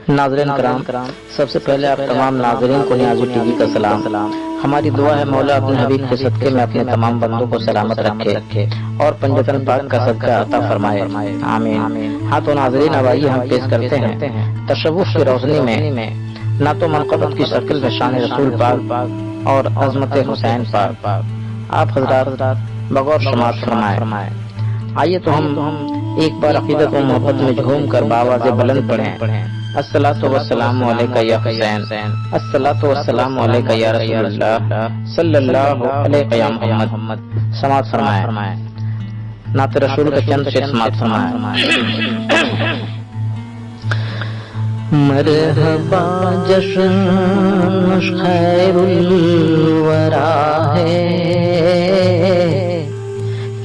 ناظرین کرام، سب سے پہلے آپ تمام ناظرین کو نیازی ٹی وی کا سلام۔ ہماری دعا ہے مولا اپنے حبیب کے صدقے میں اپنے تمام بندوں کو سلامت رکھے اور پنجتن پاک کا صدقہ عطا فرمائے، آمین۔ ہاں تو ناظرین، اب آئیے ہم پیش کرتے ہیں تصوف کی روشنی میں نہ تو منقبت کی شکل میں شان رسول پاک اور عظمت حسین پاک، آپ حضرات بغور سماعت فرمائے۔ آئیے تو ہم ایک بار عقیدت و محبت میں جھوم کر باواز بلند پڑھیں، الصلاۃ والسلام علیکہ یا حسین، الصلاۃ والسلام علیکہ یا رسول اللہ، صلی اللہ علیہ یا محمد۔ سماعت فرمائیں، نعت رسول کا چند شعر سماعت فرمائیں۔ مرحبا جشن خیر الورا ہے،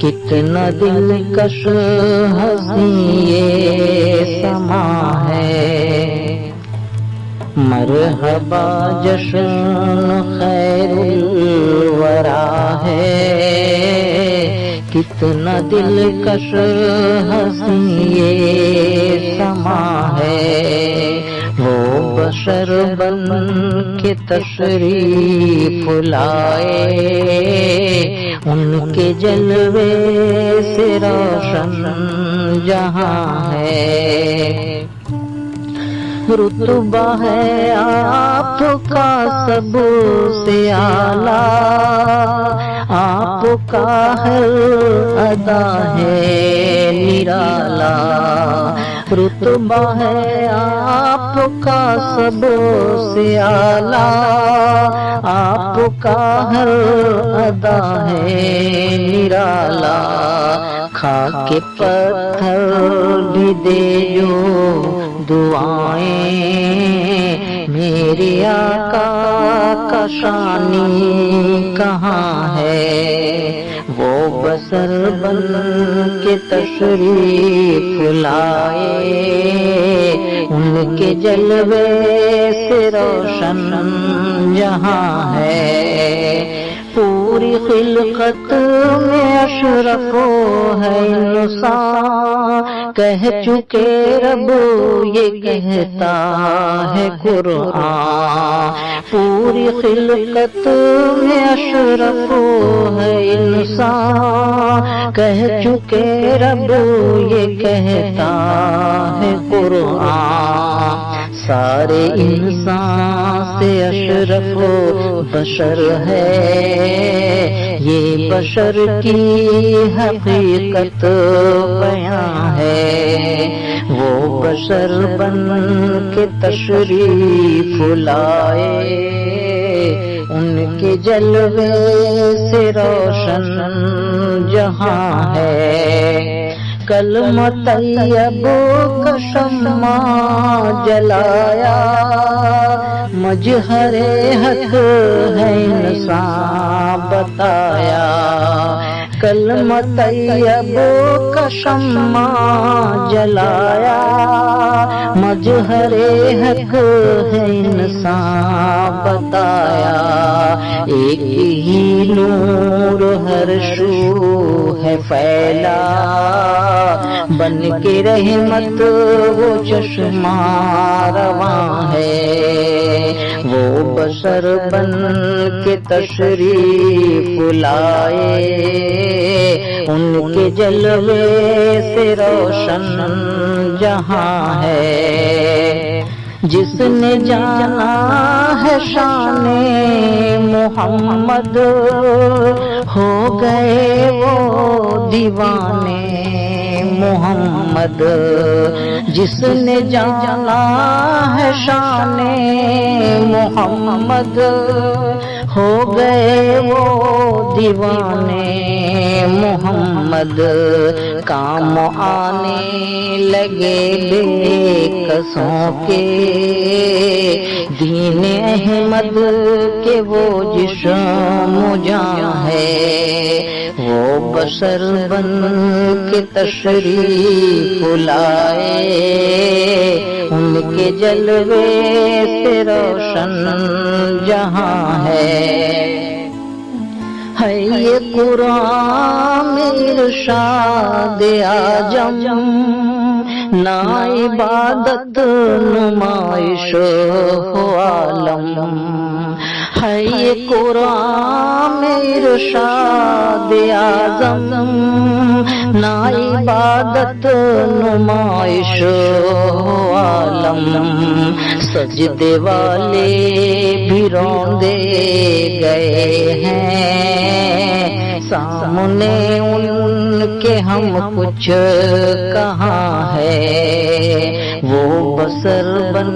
کتنا دلکش ہنسی یہ سما ہے۔ مرحبا جشن خیر الورا ہے، کتنا دلکش ہنسی یہ سما ہے۔ وہ بشر بن کے تشریف لائے، ان کے جلوے سے روشن جہاں ہے۔ رتبہ ہے آپ کا سب سے اعلیٰ، آپ کا ہر ادا ہے نرالا۔ رتبہ ہے آپ کا سب سے اعلیٰ، آپ کا ہر ادا ہے نرالا۔ خاک پتھر بھی دے جو دعائیں، میرے آقا کا شانی کہاں ہے؟ وہ بسر بن کے تشریف لائے، ان کے جلوے سے روشن جہاں ہے۔ پوری خلقت میں اشرف ہے انسان، کہہ چکے رب یہ کہتا ہے قرآن۔ پوری خلقت میں اشرف ہے انسان، کہہ چکے رب یہ کہتا ہے قرآن۔ سارے انسان سے اشرف بشر ہے، یہ بشر کی حقیقت بیان ہے۔ وہ بشر بن کے تشریف لائے، ان کے جلوے سے روشن جہاں ہے۔ کلمہ طیب کا شمع جلایا، مجہر حق ہے انسان بتایا۔ کلمہ طیب کا شمع جلایا، مجہر حق ہے انسان بتایا۔ ایک ہی نور ہر شو ہے پھیلا، بن کے رحمت وہ چشمہ رواں ہے۔ وہ بشر بن کے تشریف لائے، ان کے جلوے سے روشن جہاں ہے۔ جس نے جانا ہے شان محمد، ہو گئے وہ دیوانے محمد۔ جس نے جانا ہے شان محمد، ہو گئے وہ دیوانے محمد۔ کام آنے لگے بے کسوں کے دین احمد کے، وہ جسم جاں ہے۔ وہ بشر بن کے تشریف لائے، ان کے جلوے سے روشن جہاں ہے۔ یہ قرآن ارشاد اعظم، نا عبادت نمائش ہو عالم ہے یہ قرآن ارشاد اعظم نا عبادت نمائش ہو عالم سجدے والے بھی روندے گئے ہیں سامنے ان کے ہم کچھ کہاں ہے وہ بصر بن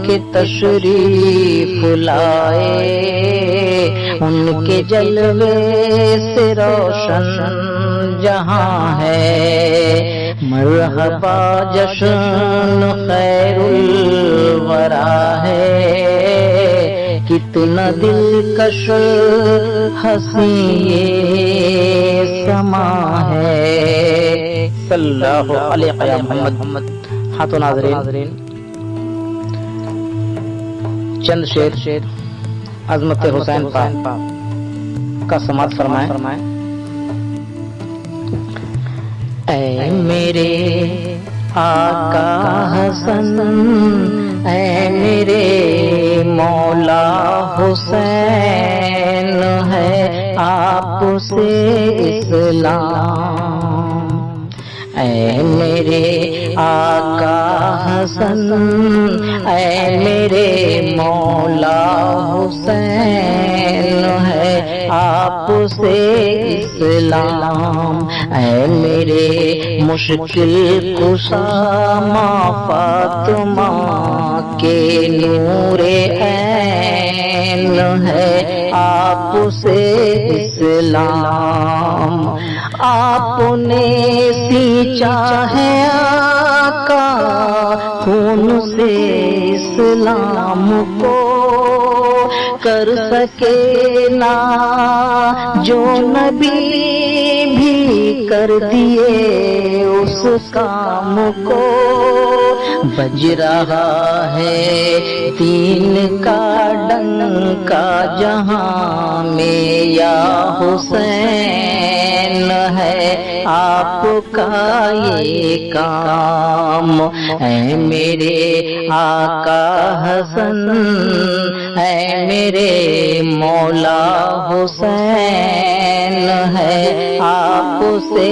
کے تشریف لائے ان کے جلوے سے روشن جہاں ہے مرحبا جشن خیر الورا ہے کتنا دلکش ہنسی یہ سما ہے صلی اللہ علیہ محمد۔ ہاں تو ناظرین چند شعر عظمت حسین پاک کا سماعت فرمائیں۔ اے میرے آقا حسن اے میرے مولا حسین ہے آپ سے اسلام اے میرے آقا حسن اے میرے مولا حسین ہے آپ سے اسلام اے میرے مشکل کشا ماں فاطمہ کے نور عین ہے آپ سے اسلام آپ نے سینچا ہے آقا خون سے اسلام کو کر سکے نا جو نبی بھی کر دیے اس کام کو بج رہا ہے دین کا ڈنکا جہاں میں یا حسین ہے آپ کا یہ کام اے میرے آقا حسن اے میرے مولا حسین ہے آپ سے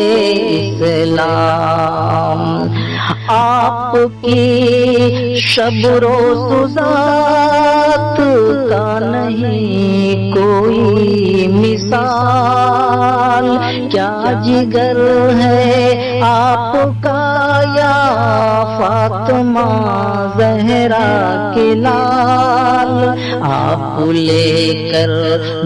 اسلام آپ کی شب روز ذات کا نہیں کوئی مثال کیا جگر ہے آپ کا یا فاطمہ زہرا کے لال آپ لے کر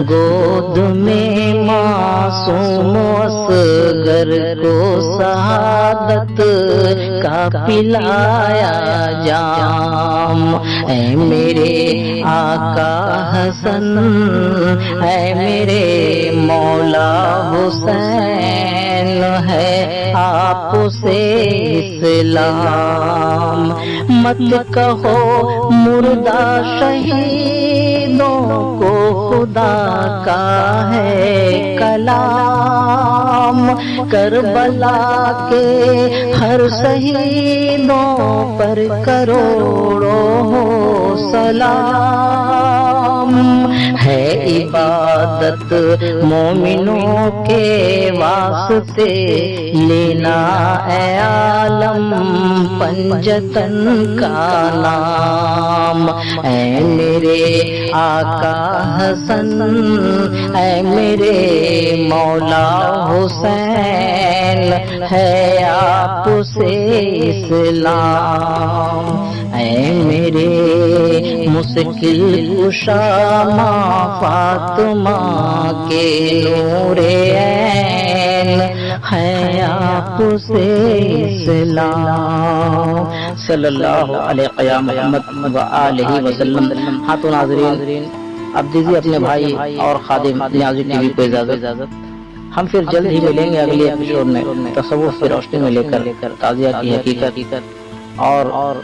گود میں معصوم اصغر کو شہادت کا پلایا جام اے میرے آقا حسن اے میرے مولا حسین ہے آپ سے اسلام مت کہو مردہ شہیدوں کو خدا کا ہے کلام کربلا کے ہر شہیدوں پر کروڑوں سلام ہے عبادت مومنوں کے واسطے لینا اے عالم پنجتن کا نام اے میرے آقا حسن اے میرے مولا حسین ہے آپ سے اسلام اے میرے مشکل کشا ماں فاطمہ کے نور عین ہے آپ سے اسلام صلی اللہ علیہ محمد وآلہ وسلم۔ ہاں تو ناظرین اب دیجیے اپنے بھائی اور خادم نیازی ٹی وی کو اجازت۔ ہم پھر جلد ہی ملیں گے اگلی ایپیسوڈ میں تصوف کی روشنی میں لے کر تازیہ کی حقیقت اور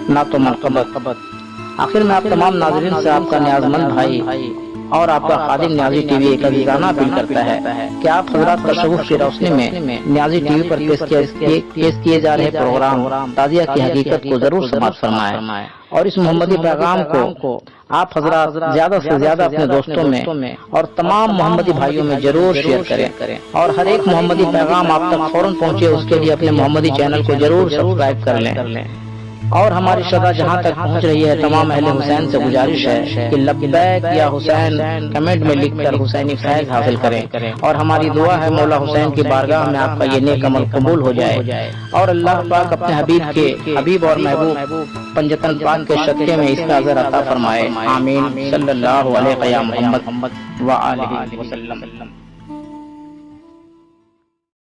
نعت و مرقبت۔ آخر میں آپ تمام ناظرین سے آپ کا نیاز مند بھائی اور آپ کا خادم نیازی ٹی وی ایک عزیزانہ اپیل کرتا ہے کہ آپ حضرات تصوف کی روشنی میں نیازی ٹی وی پر پیش کیے جا رہے پروگرام تازیہ کی حقیقت کو ضرور سماعت فرمائیں، اور اس محمدی پیغام کو آپ حضرات زیادہ سے زیادہ اپنے دوستوں میں اور تمام محمدی بھائیوں میں ضرور شیئر کریں، اور ہر ایک محمدی پیغام آپ تک فوراً پہنچے اس کے لیے اپنے محمدی چینل کو ضرور سبسکرائب کر لیں۔ اور ہماری صدا جہاں تک پہنچ رہی ہے تمام اہل حسین سے گزارش ہے کہ لبیک یا حسین کمنٹ میں لکھ کر حسینی فیض حاصل کریں، اور ہماری دعا ہے مولا حسین کی بارگاہ میں آپ کا یہ نیک عمل قبول ہو جائے، اور اللہ پاک اپنے حبیب اور محبوب پنجتن پاک کے صدقے میں اس کا اجر عطا فرمائے، آمین۔ صلی اللہ علیہ محمد وآلہ وسلم۔